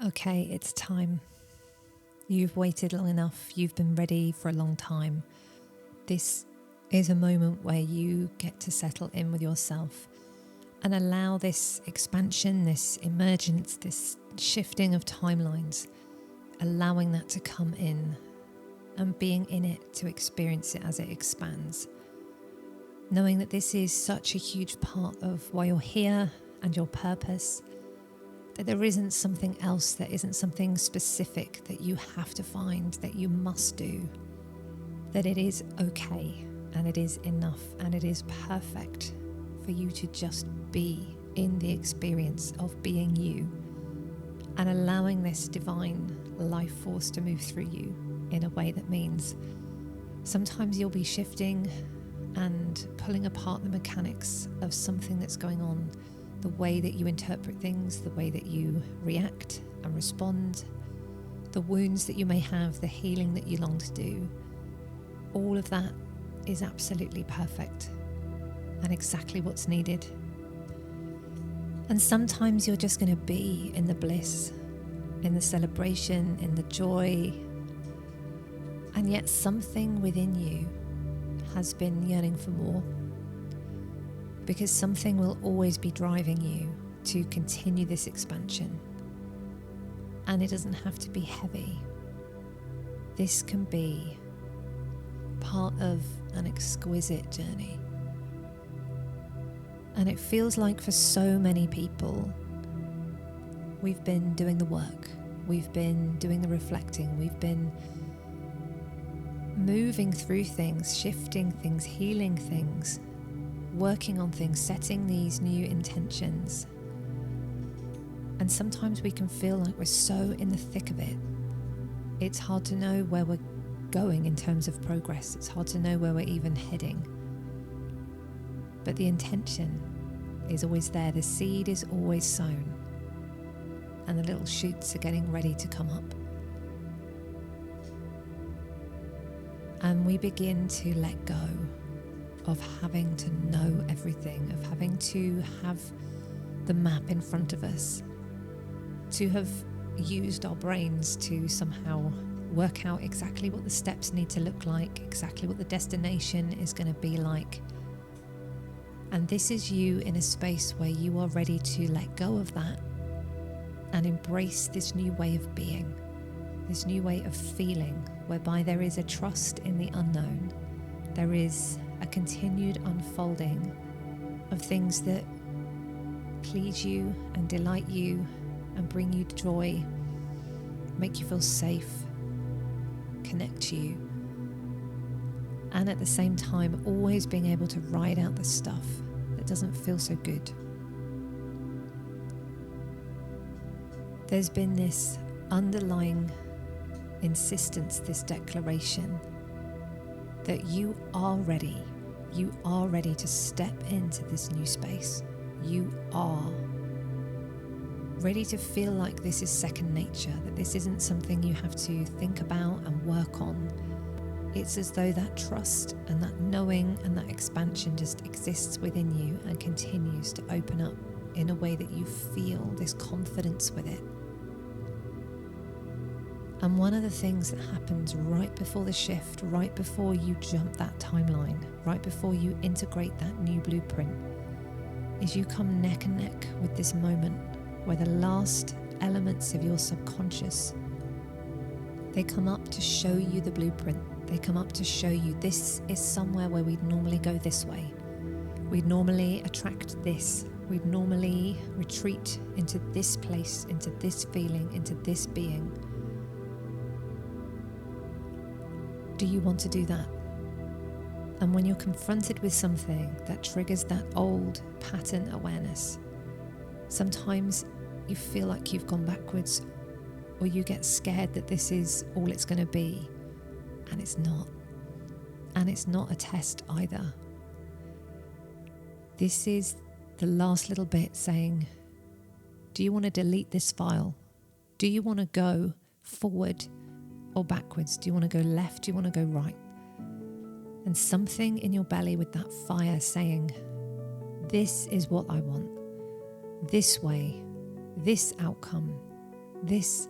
Okay, it's time. You've waited long enough. You've been ready for a long time. This is a moment where you get to settle in with yourself and allow this expansion, this emergence, this shifting of timelines, allowing that to come in and being in it to experience it as it expands. Knowing that this is such a huge part of why you're here and your purpose, that there isn't something else, there isn't something specific that you have to find, that you must do, that it is okay and it is enough and it is perfect for you to just be in the experience of being you and allowing this divine life force to move through you in a way that means sometimes you'll be shifting and pulling apart the mechanics of something that's going on, the way that you interpret things, the way that you react and respond, the wounds that you may have, the healing that you long to do. All of that is absolutely perfect and exactly what's needed. And sometimes you're just going to be in the bliss, in the celebration, in the joy, and yet something within you has been yearning for more. Because something will always be driving you to continue this expansion. And it doesn't have to be heavy. This can be part of an exquisite journey. And it feels like for so many people, we've been doing the work. We've been doing the reflecting. We've been moving through things, shifting things, healing things, working on things, setting these new intentions. And sometimes we can feel like we're so in the thick of it. It's hard to know where we're going in terms of progress. It's hard to know where we're even heading. But the intention is always there. The seed is always sown. And the little shoots are getting ready to come up. And we begin to let go of having to know everything, of having to have the map in front of us, to have used our brains to somehow work out exactly what the steps need to look like, exactly what the destination is going to be like. And this is you in a space where you are ready to let go of that and embrace this new way of being, this new way of feeling, whereby there is a trust in the unknown. There is a continued unfolding of things that please you and delight you and bring you joy, make you feel safe, connect you, and at the same time always being able to ride out the stuff that doesn't feel so good. There's been this underlying insistence, this declaration that you are ready. You are ready to step into this new space. You are ready to feel like this is second nature, that this isn't something you have to think about and work on. It's as though that trust and that knowing and that expansion just exists within you and continues to open up in a way that you feel this confidence with it. And one of the things that happens right before the shift, right before you jump that timeline, right before you integrate that new blueprint, is you come neck and neck with this moment where the last elements of your subconscious, they come up to show you the blueprint. They come up to show you this is somewhere where we'd normally go this way. We'd normally attract this. We'd normally retreat into this place, into this feeling, into this being. Do you want to do that? And when you're confronted with something that triggers that old pattern awareness, sometimes you feel like you've gone backwards, or you get scared that this is all it's going to be, and it's not. And it's not a test either. This is the last little bit saying, do you want to delete this file? Do you want to go forward or backwards? Do you want to go left? Do you want to go right? And something in your belly with that fire saying, this is what I want. This way, this outcome, This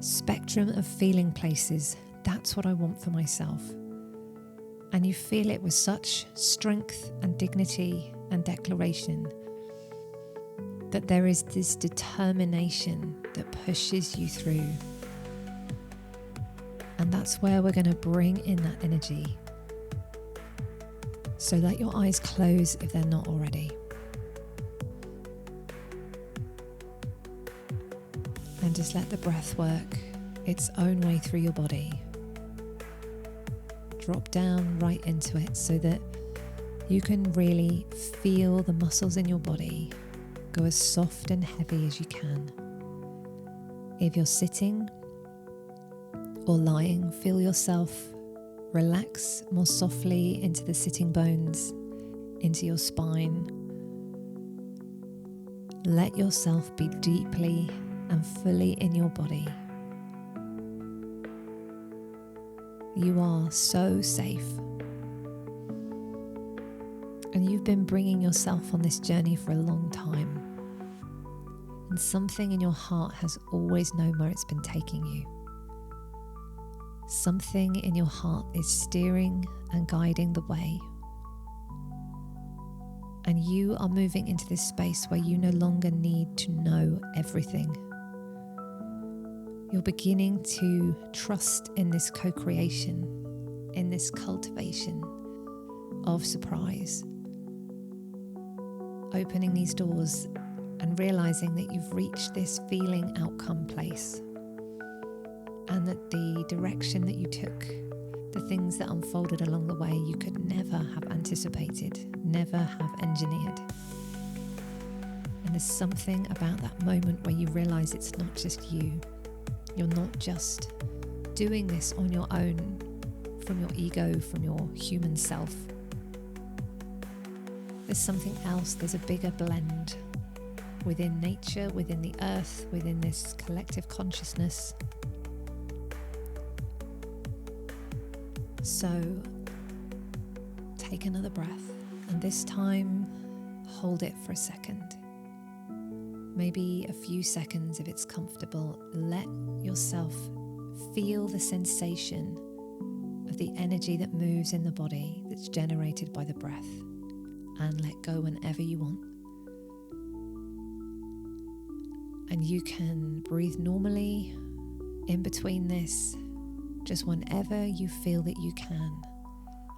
spectrum of feeling places, that's what I want for myself. And you feel it with such strength and dignity and declaration that there is this determination that pushes you through. And that's where we're going to bring in that energy. So let your eyes close if they're not already. And just let the breath work its own way through your body. Drop down right into it so that you can really feel the muscles in your body go as soft and heavy as you can. If you're sitting or lying, feel yourself relax more softly into the sitting bones, into your spine. Let yourself be deeply and fully in your body. You are so safe. And you've been bringing yourself on this journey for a long time. And something in your heart has always known where it's been taking you. Something in your heart is steering and guiding the way. And you are moving into this space where you no longer need to know everything. You're beginning to trust in this co-creation, in this cultivation of surprise. Opening these doors and realizing that you've reached this feeling outcome place, and that the direction that you took, the things that unfolded along the way, you could never have anticipated, never have engineered. And there's something about that moment where you realize it's not just you. You're not just doing this on your own, from your ego, from your human self. There's something else, there's a bigger blend within nature, within the earth, within this collective consciousness. So take another breath, and this time hold it for a second. Maybe a few seconds if it's comfortable. Let yourself feel the sensation of the energy that moves in the body that's generated by the breath, and let go whenever you want. And you can breathe normally in between this, just whenever you feel that you can.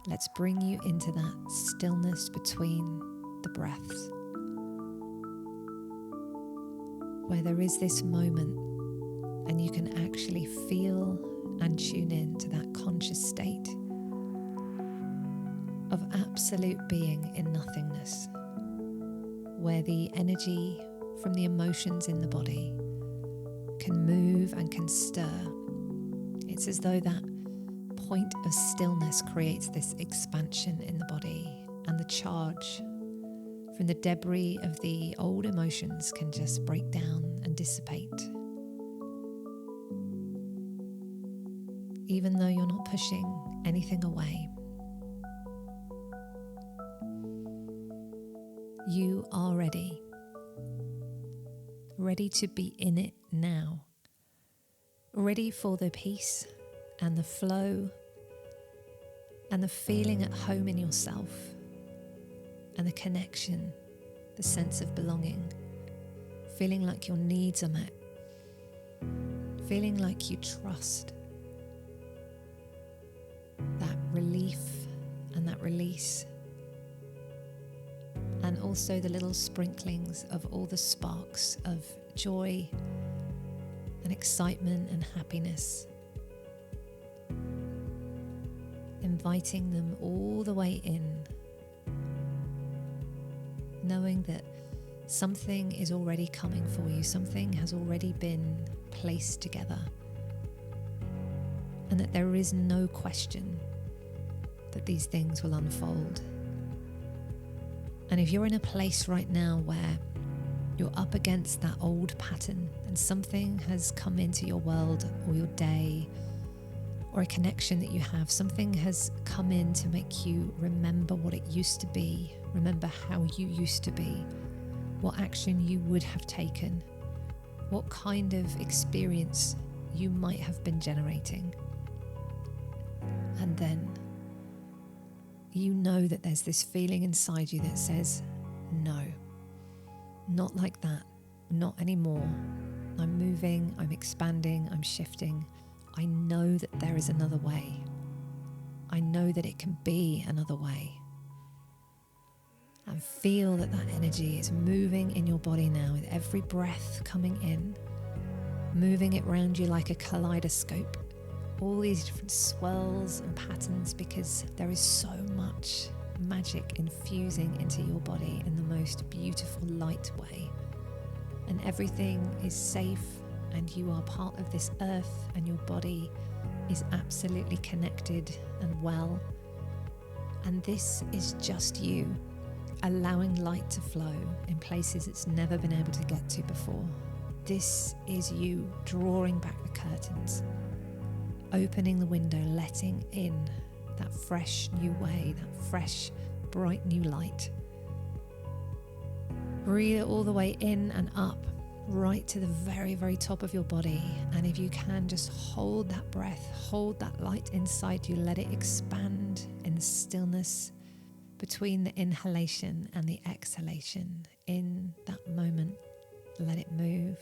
Let's bring you into that stillness between the breaths, where there is this moment and you can actually feel and tune in to that conscious state of absolute being in nothingness, where the energy from the emotions in the body can move and can stir. It's as though that point of stillness creates this expansion in the body, and the charge from the debris of the old emotions can just break down and dissipate. Even though you're not pushing anything away, you are ready to be in it now, ready for the peace and the flow and the feeling at home in yourself, and the connection, the sense of belonging, feeling like your needs are met, feeling like you trust, that relief and that release, and also the little sprinklings of all the sparks of joy and excitement and happiness, inviting them all the way in, knowing that something is already coming for you, something has already been placed together, and that there is no question that these things will unfold. And if you're in a place right now where you're up against that old pattern and something has come into your world or your day, or a connection that you have, something has come in to make you remember what it used to be, remember how you used to be, what action you would have taken, what kind of experience you might have been generating. And then you know that there's this feeling inside you that says, no, not like that, not anymore. I'm moving, I'm expanding, I'm shifting. I know that there is another way. I know that it can be another way. And feel that that energy is moving in your body now with every breath coming in, moving it around you like a kaleidoscope. All these different swirls and patterns, because there is so much magic infusing into your body in the most beautiful light way. And everything is safe, and you are part of this earth, and your body is absolutely connected and well. And this is just you allowing light to flow in places it's never been able to get to before. This is you drawing back the curtains, opening the window, letting in that fresh new way, that fresh, bright new light. Breathe it all the way in and up, right to the very, very top of your body. And if you can, just hold that breath, hold that light inside you, let it expand in the stillness between the inhalation and the exhalation. In that moment, let it move.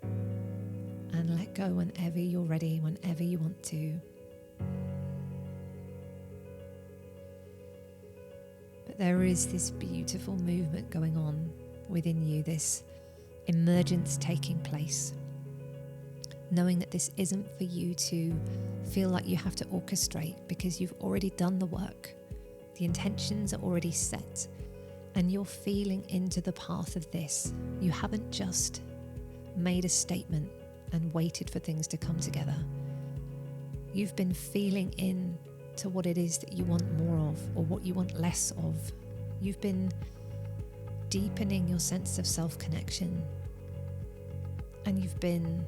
And let go whenever you're ready, whenever you want to. But there is this beautiful movement going on within you, this emergence taking place. Knowing that this isn't for you to feel like you have to orchestrate, because you've already done the work. The intentions are already set, and you're feeling into the path of this. You haven't just made a statement and waited for things to come together. You've been feeling in to what it is that you want more of, or what you want less of. You've been deepening your sense of self-connection, and you've been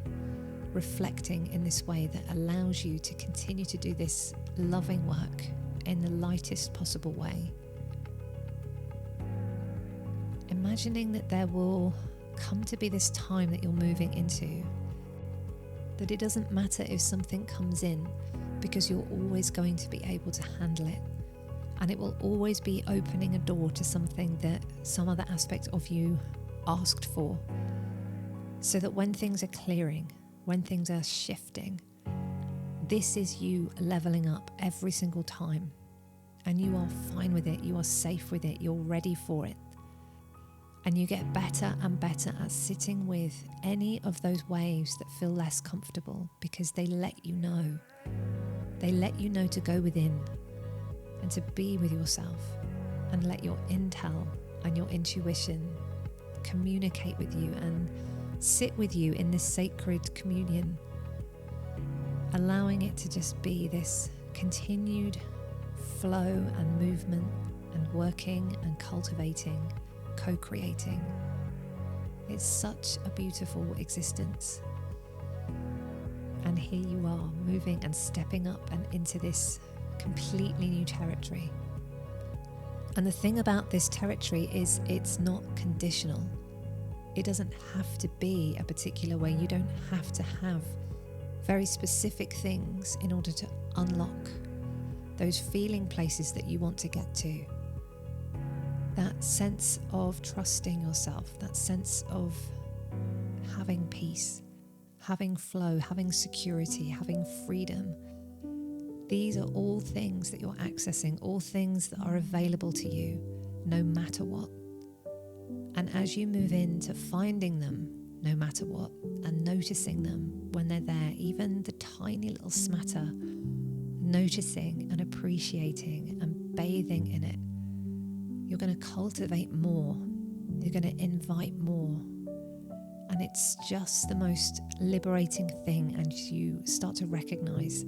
reflecting in this way that allows you to continue to do this loving work in the lightest possible way. Imagining that there will come to be this time that you're moving into, that it doesn't matter if something comes in, because you're always going to be able to handle it. And it will always be opening a door to something that some other aspect of you asked for. So that when things are clearing, when things are shifting, this is you leveling up every single time. And you are fine with it, you are safe with it, you're ready for it. And you get better and better at sitting with any of those waves that feel less comfortable, because they let you know. They let you know to go within and to be with yourself, and let your intel and your intuition communicate with you and sit with you in this sacred communion, allowing it to just be this continued flow and movement and working and cultivating, co-creating. It's such a beautiful existence. And here you are, moving and stepping up and into this completely new territory. And the thing about this territory is it's not conditional. It doesn't have to be a particular way. You don't have to have very specific things in order to unlock those feeling places that you want to get to. That sense of trusting yourself, that sense of having peace, having flow, having security, having freedom. These are all things that you're accessing, all things that are available to you, no matter what. And as you move into finding them, no matter what, and noticing them when they're there, even the tiny little smatter, noticing and appreciating and bathing in it, you're going to cultivate more. You're going to invite more. And it's just the most liberating thing. And you start to recognize,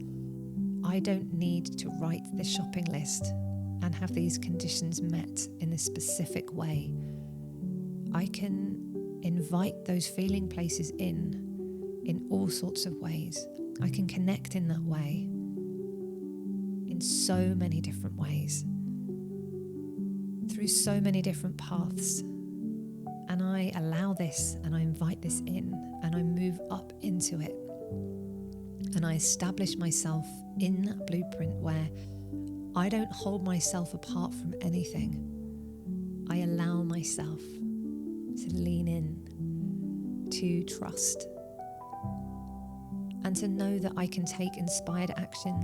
I don't need to write the shopping list and have these conditions met in a specific way. I can invite those feeling places in all sorts of ways. I can connect in that way, in so many different ways, through so many different paths. And I allow this and I invite this in and I move up into it. And I establish myself in that blueprint where I don't hold myself apart from anything. I allow myself to lean in, to trust, and to know that I can take inspired action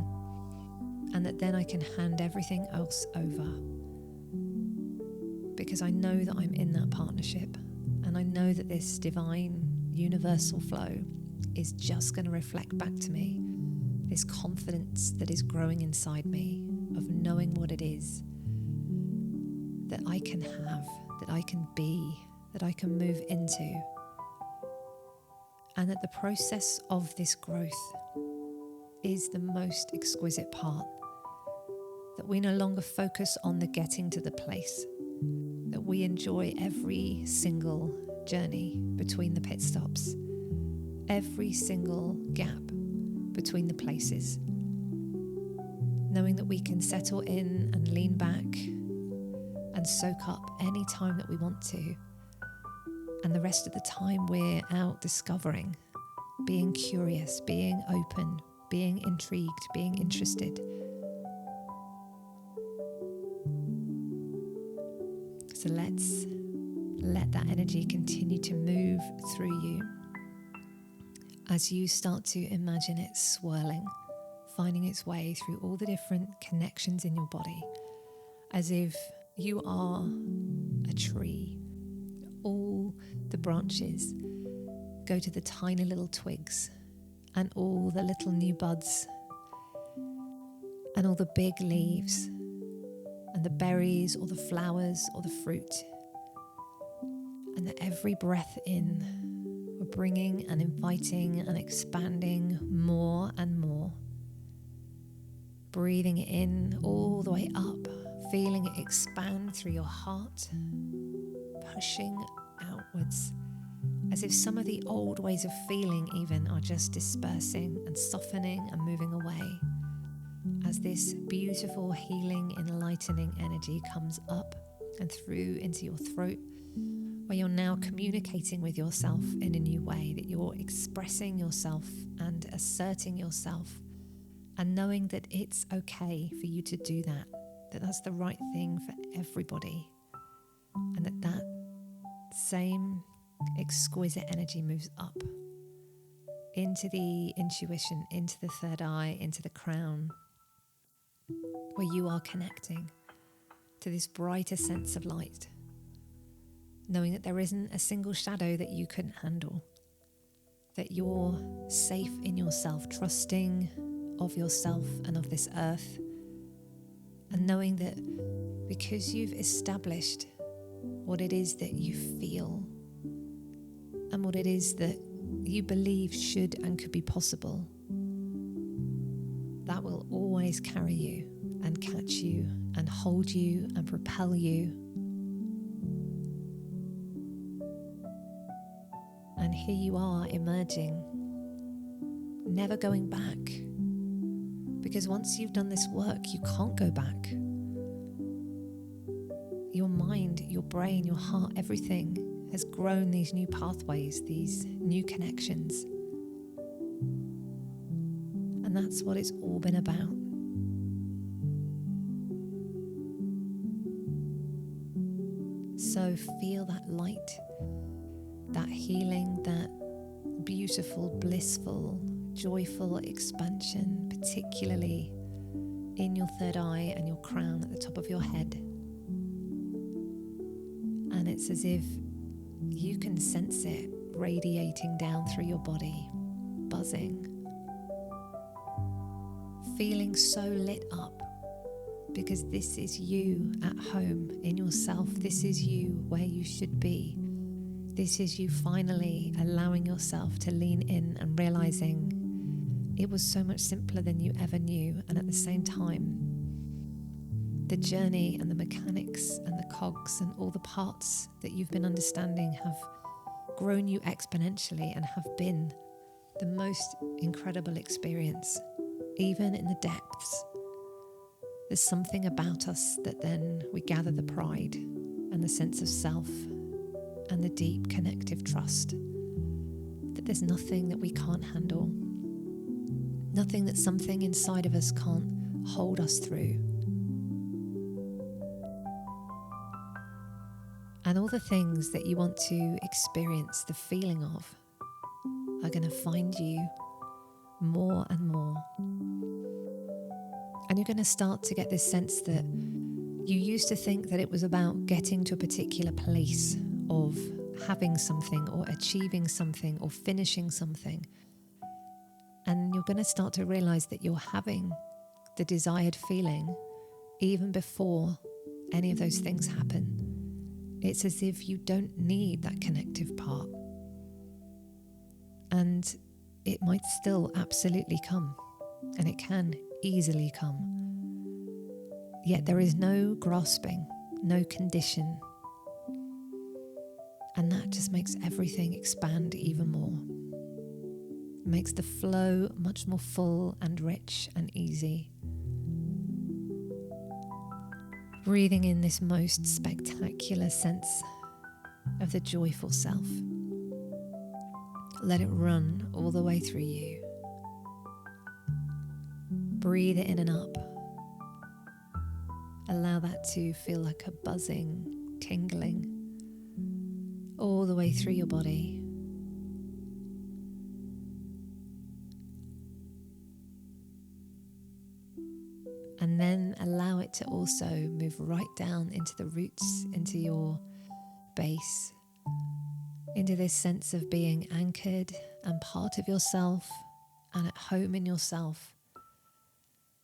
and that then I can hand everything else over. Because I know that I'm in that partnership and I know that this divine universal flow is just going to reflect back to me this confidence that is growing inside me of knowing what it is that I can have, that I can be, that I can move into. And that the process of this growth is the most exquisite part. That we no longer focus on the getting to the place. That we enjoy every single journey between the pit stops. Every single gap between the places. Knowing that we can settle in and lean back and soak up any time that we want to. And the rest of the time we're out discovering, being curious, being open, being intrigued, being interested. So let's let that energy continue to move through you as you start to imagine it swirling, finding its way through all the different connections in your body, as if you are a tree. All the branches go to the tiny little twigs and all the little new buds and all the big leaves and the berries or the flowers or the fruit. And that every breath in, we're bringing and inviting and expanding more and more. Breathing it in all the way up, feeling it expand through your heart, pushing outwards, as if some of the old ways of feeling even are just dispersing and softening and moving away, as this beautiful healing, enlightening energy comes up and through into your throat, where you're now communicating with yourself in a new way, that you're expressing yourself and asserting yourself and knowing that it's okay for you to do that, that that's the right thing for everybody, and that that same exquisite energy moves up into the intuition, into the third eye, into the crown, where you are connecting to this brighter sense of light, knowing that there isn't a single shadow that you couldn't handle, that you're safe in yourself, trusting of yourself and of this earth, and knowing that because you've established what it is that you feel and what it is that you believe should and could be possible, that will always carry you and catch you and hold you and propel you. And here you are emerging, never going back. Because once you've done this work, you can't go back. Your mind, your brain, your heart, everything has grown these new pathways, these new connections. And that's what it's all been about. So feel that light, that healing, that beautiful, blissful, joyful expansion, particularly in your third eye and your crown at the top of your head. And it's as if you can sense it radiating down through your body, buzzing, feeling so lit up, because this is you at home in yourself. This is you where you should be. This is you finally allowing yourself to lean in and realizing it was so much simpler than you ever knew. And at the same time, the journey and the mechanics and the cogs and all the parts that you've been understanding have grown you exponentially and have been the most incredible experience, even in the depths. There's something about us that then we gather the pride and the sense of self and the deep connective trust that there's nothing that we can't handle, nothing that something inside of us can't hold us through. And all the things that you want to experience the feeling of are going to find you more and more. And you're going to start to get this sense that you used to think that it was about getting to a particular place of having something or achieving something or finishing something. And you're going to start to realize that you're having the desired feeling even before any of those things happen. It's as if you don't need that connective part. And it might still absolutely come, and it can easily come. Yet there is no grasping, no condition. And that just makes everything expand even more. It makes the flow much more full and rich and easy. Breathing in this most spectacular sense of the joyful self. Let it run all the way through you. Breathe it in and up. Allow that to feel like a buzzing, tingling, all the way through your body. And then allow it to also move right down into the roots, into your base, into this sense of being anchored and part of yourself and at home in yourself.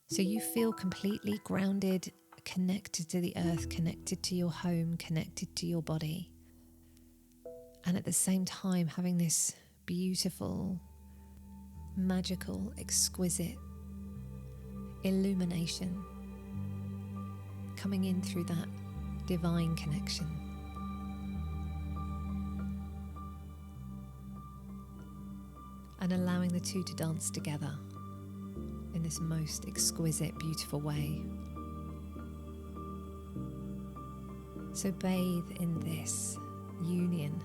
So you feel completely grounded, connected to the earth, connected to your home, connected to your body. And at the same time having this beautiful, magical, exquisite illumination coming in through that divine connection. And allowing the two to dance together in this most exquisite, beautiful way. So bathe in this union,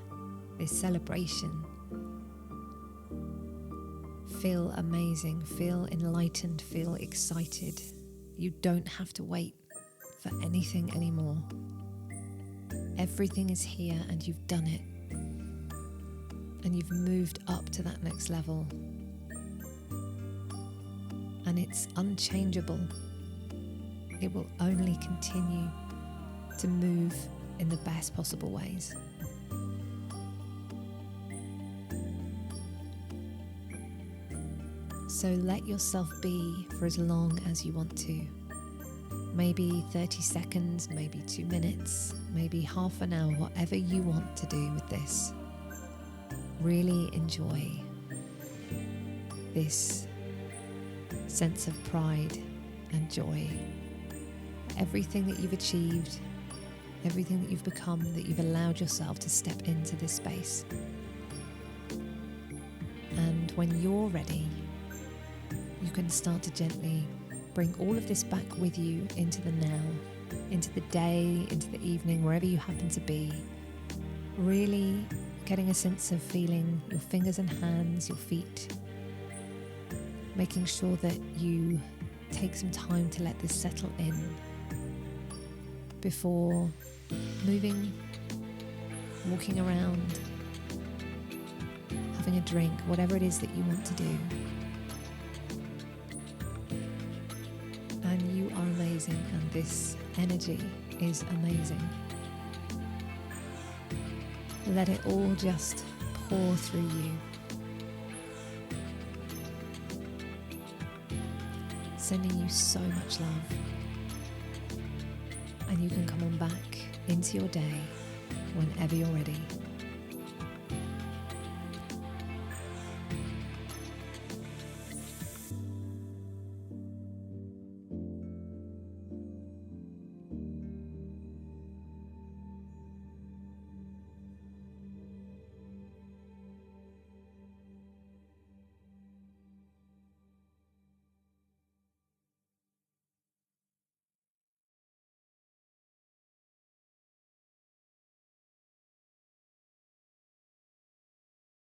this celebration. Feel amazing, feel enlightened, feel excited. You don't have to wait for anything anymore. Everything is here and you've done it. And you've moved up to that next level. And it's unchangeable. It will only continue to move in the best possible ways. So let yourself be for as long as you want to. Maybe 30 seconds, maybe 2 minutes, maybe half an hour, whatever you want to do with this. Really enjoy this sense of pride and joy. Everything that you've achieved, everything that you've become, that you've allowed yourself to step into this space. And when you're ready, you can start to gently bring all of this back with you into the now, into the day, into the evening, wherever you happen to be. Really getting a sense of feeling your fingers and hands, your feet. Making sure that you take some time to let this settle in before moving, walking around, having a drink, whatever it is that you want to do. And you are amazing, and this energy is amazing. Let it all just pour through you. Sending you so much love. And you can come on back into your day whenever you're ready.